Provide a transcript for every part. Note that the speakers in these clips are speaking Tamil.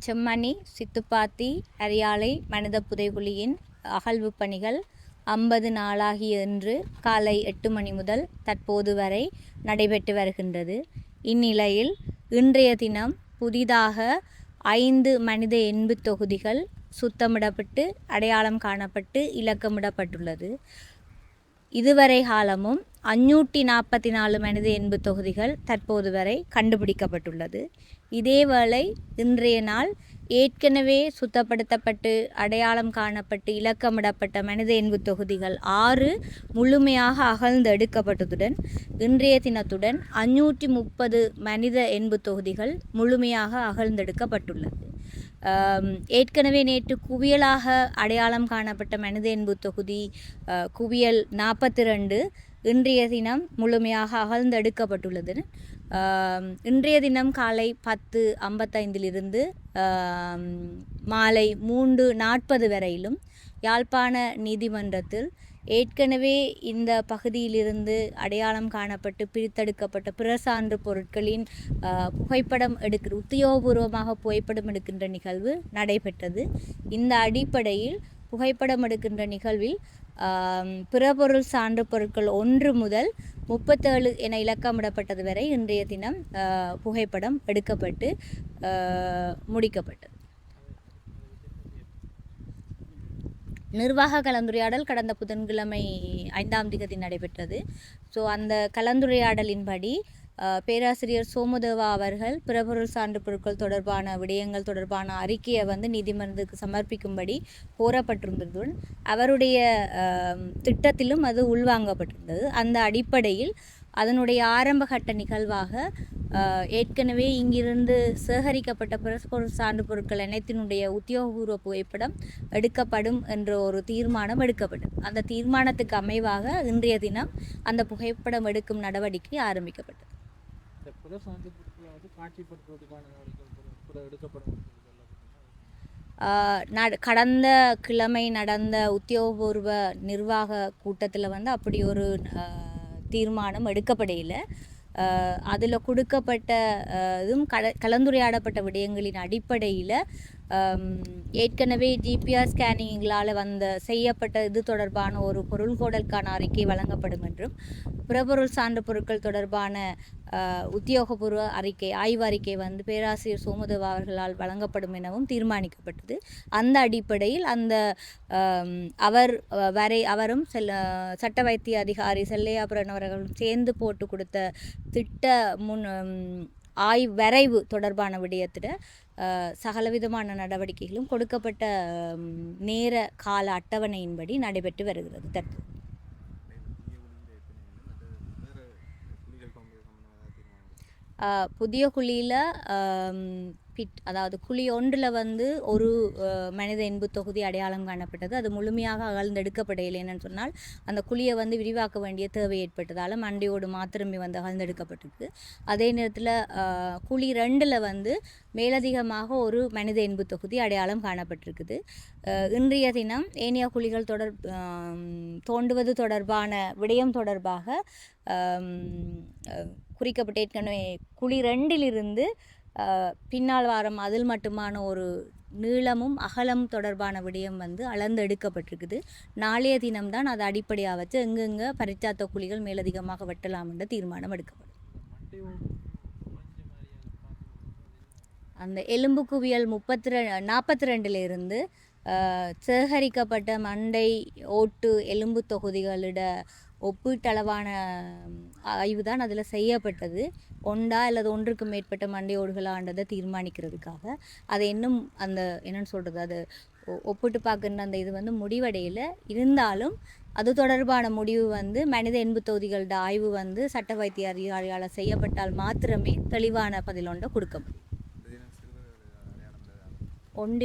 செம்மணி, சித்துப்பாத்தி, அரியாலை மனித புதைகுழியின் அகழ்வு பணிகள் 50 நாளாகிய இன்று காலை 8 மணி முதல் தற்போது வரை நடைபெற்று வருகின்றது. இந்நிலையில் இன்றைய தினம் புதிதாக 5 மனித எண்பு தொகுதிகள் சுத்தமிடப்பட்டு அடையாளம் காணப்பட்டு இலக்கமிடப்பட்டுள்ளது. இதுவரை காலமும் 544 மனித எண்பு தொகுதிகள் தற்போது வரை கண்டுபிடிக்கப்பட்டுள்ளது. இதேவேளை இன்றைய நாள் ஏற்கனவே சுத்தப்படுத்தப்பட்டு அடையாளம் காணப்பட்டு இலக்கமிடப்பட்ட மனித எண்பு தொகுதிகள் 6 முழுமையாக அகழ்ந்தெடுக்கப்பட்டதுடன் இன்றைய தினத்துடன் 530 மனித எண்பு தொகுதிகள் முழுமையாக அகழ்ந்தெடுக்கப்பட்டுள்ளது. ஏற்கனவே நேற்று குவியலாக அடையாளம் காணப்பட்ட மனித எண்பு தொகுதி குவியல் 42 இன்றைய தினம் முழுமையாக அகழ்ந்தெடுக்கப்பட்டுள்ளது. இன்றைய தினம் காலை 10:55 மாலை 3:40 வரையிலும் யாழ்ப்பாண நீதிமன்றத்தில் ஏற்கனவே இந்த பகுதியிலிருந்து அடையாளம் காணப்பட்டு பிரித்தெடுக்கப்பட்ட பிற சான்று பொருட்களின் புகைப்படம் உத்தியோகபூர்வமாக புகைப்படம் எடுக்கின்ற நிகழ்வு நடைபெற்றது. இந்த அடிப்படையில் புகைப்படம் எடுக்கின்ற நிகழ்வில் பிற பொருள் சான்று பொருட்கள் 1 முதல் 37 என இலக்கமிடப்பட்டது வரை இன்றைய தினம் புகைப்படம் எடுக்கப்பட்டு முடிக்கப்பட்டது. நிர்வாக கலந்துரையாடல் கடந்த புதன்கிழமை 5ஆம் தேதி நடைபெற்றது. அந்த கலந்துரையாடலின்படி பேராசிரியர் சோமுதேவா அவர்கள் பிறபொருள் சான்று பொருட்கள் தொடர்பான விடயங்கள் தொடர்பான அறிக்கையை நீதிமன்றத்துக்கு சமர்ப்பிக்கும்படி கோரப்பட்டிருந்ததுடன் அவருடைய திட்டத்திலும் அது உள்வாங்கப்பட்டிருந்தது. அந்த அடிப்படையில் அதனுடைய ஆரம்பகட்ட நிகழ்வாக ஏற்கனவே இங்கிருந்து சேகரிக்கப்பட்ட பிறபொருள் சான்று பொருட்கள் அனைத்தினுடைய உத்தியோகபூர்வ புகைப்படம் எடுக்கப்படும் என்ற ஒரு தீர்மானம் எடுக்கப்பட்டது. அந்த தீர்மானத்துக்கு அமைவாக இன்றைய தினம் அந்த புகைப்படம் எடுக்கும் நடவடிக்கை ஆரம்பிக்கப்பட்டது. கடந்த கிழமை நடந்த உத்தியோகபூர்வ நிர்வாக கூட்டத்தில் அப்படி ஒரு தீர்மானம் எடுக்கப்படையில் அதில் கொடுக்கப்பட்ட இதுவும் கலந்துரையாடப்பட்ட விடயங்களின் அடிப்படையில் ஏற்கனவே ஜிபிஆர் ஸ்கேனிங்களால் செய்யப்பட்ட இது தொடர்பான ஒரு பொருள்கோடலுக்கான அறிக்கை வழங்கப்படும் என்றும் பிறபொருள் சான்று பொருட்கள் தொடர்பான உத்தியோகபூர்வ அறிக்கை ஆய்வு அறிக்கை பேராசிரியர் சோமுதேவா அவர்களால் வழங்கப்படும் எனவும் தீர்மானிக்கப்பட்டது. அந்த அடிப்படையில் அவரும் சட்ட வைத்திய அதிகாரி செல்லையாபுரன் அவர்களும் சேர்ந்து போட்டு கொடுத்த திட்ட வரைவு தொடர்பான விடயத்தில் சகலவிதமான நடவடிக்கைகளும் கொடுக்கப்பட்ட நேர கால அட்டவணையின்படி நடைபெற்று வருகிறது. தற்போது புதிய குழியில் அதாவது குழி 1 ஒரு மனித எண்பு தொகுதி அடையாளம் காணப்பட்டது. அது முழுமையாக அகழ்ந்தெடுக்கப்படையில்லை. என்னன்னு சொன்னால் அந்த குழியை விரிவாக்க வேண்டிய தேவை ஏற்பட்டதால் மண்டையோடு மாத்திரமே அகழ்ந்தெடுக்கப்பட்டிருக்கு. அதே நேரத்தில் குழி 2 மேலதிகமாக ஒரு மனித எண்பு தொகுதி அடையாளம் காணப்பட்டிருக்குது. இன்றைய தினம் ஏனைய குழிகள் தோண்டுவது தொடர்பான விடயம் தொடர்பாக குறிக்கப்பட்ட ஏற்கனவே குழி 2 பின்னால் வாரம் அதில் மட்டுமான ஒரு நீளமும் அகலம் தொடர்பான விடயம் அளந்தெடுக்கப்பட்டிருக்குது. நாளைய தினம்தான் அதை அடிப்படையாக வச்சு எங்கெங்கே பரிச்சாத்த குழிகள் மேலதிகமாக வெட்டலாம் என்ற தீர்மானம் எடுக்கப்படும். அந்த எலும்பு குவியல் 42 சேகரிக்கப்பட்ட மண்டை ஓட்டு எலும்பு தொகுதிகளிட ஒப்பீட்டளவான ஆய்வு தான் அதில் செய்யப்பட்டது. ஒன்றா அல்லது ஒன்றுக்கு மேற்பட்ட மண்டையோடுகளான்றதை தீர்மானிக்கிறதுக்காக அதை இன்னும் என்னென்னு சொல்கிறது அது ஒப்பிட்டு பார்க்குற அந்த இது முடிவடையில் இருந்தாலும் அது தொடர்பான முடிவு மனித எண்பு தொகுதிகளோட ஆய்வு சட்ட வைத்திய அதிகாரியால் செய்யப்பட்டால் மாத்திரமே தெளிவான பதில் ஒன்றை கொடுக்க முடியும்.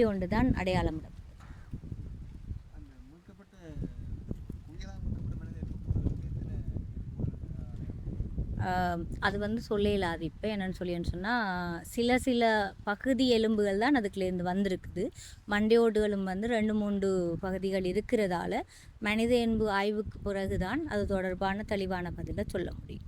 ஒன்று தான் அடையாளம். அது சொல்ல இல்லாது. இப்போ என்னென்னு சொன்னால் சில பகுதி எலும்புகள் தான் அதுக்குலேருந்து வந்திருக்குது. மண்டையோடுகளும் 2-3 பகுதிகள் இருக்கிறதால மனித எண்பு ஆய்வுக்கு பிறகு தான் அது தொடர்பான தெளிவான பதிலை சொல்ல முடியும்.